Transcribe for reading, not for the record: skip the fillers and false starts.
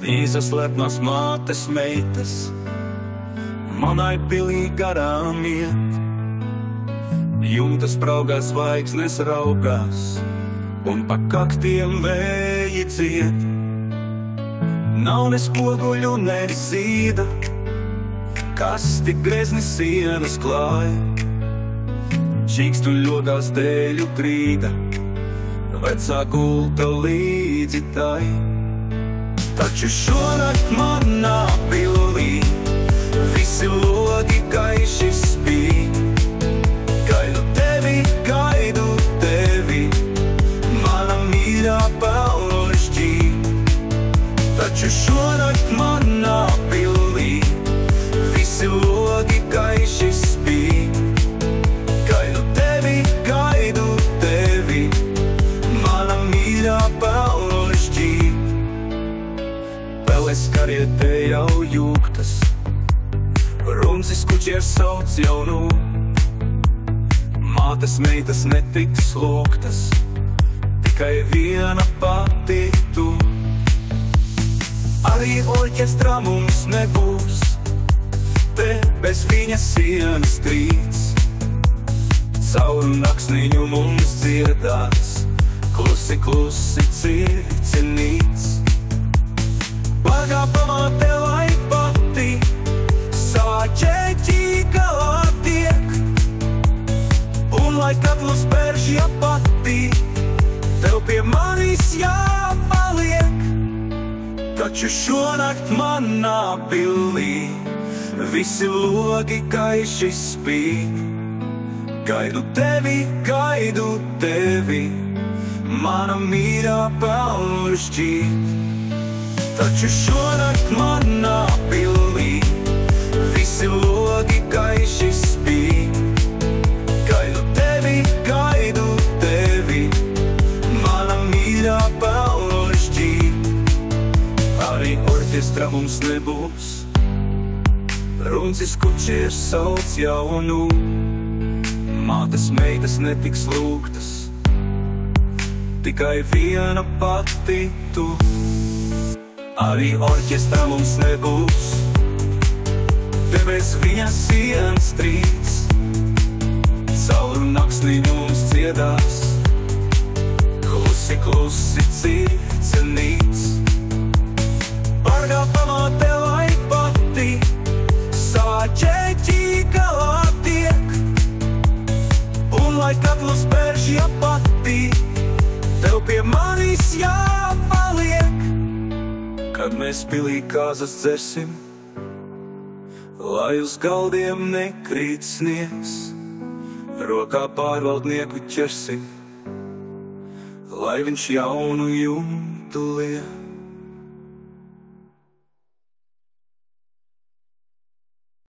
Īsas lepnas mātes meitas manai pilī garām iet. Jumta spraugās, zvaigznes raugās, un pa kaktiem vēji dzied. Nav ne spoguļu, ne zīda, kas tik grezni sienas klāj. Čīkst un ļodās dēļu grīda, vecā gulta līdzi tai. Taču šonakt manā pilī visi logi gaiši spīd. Gaidu tevi, mana mīļā pelnošķī. Taču šonakt manā pilī visi logi gaiši spīd. Gaidu tevi, mana mīļā pelnošķī. Peles karietē jau jūgtas, runcis kučiers sauc jaunu. Mātes meitas netiks lūgtas, tikai viena pati tu. Arī orķestrā mums nebūs, te bez viņa sienas trīc. Caur naksniņu mums dziedās, klusi, klusi circinīts. Pagā pamāte, lai pati savā ķēķī galā tiek, un lai katlus pērš pati, tev pie manis jāpaliek. Taču šonakt manā pilī visi logi gaiši spīd. Gaidu tevi, mana mīļā pelnošķī. Taču šonakt manā pilī visi logi gaiši spīd. Gaidu tevi, mana mīļā pelnošķī. Arī orķestra mums nebūs, runcis kučiers sauc jaunu. Mātes meitas netiks lūgtas, tikai viena pati tu. Arī orķestra mums nebūs, te bez viņa sienas trīc. Caur naksniņu mums dziedās, klusi, klusi circinīts. Pargā pamāte, lai pati savā ķēķī galā tiek, un lai katlus pērš pati, tev pie manis jāpaliek. Kad mēs pilī kāzas dzersim, lai uz galdiem nekrīt sniegs, rokā pārvaldnieku ķersim, lai viņš jaunu jumtu liek.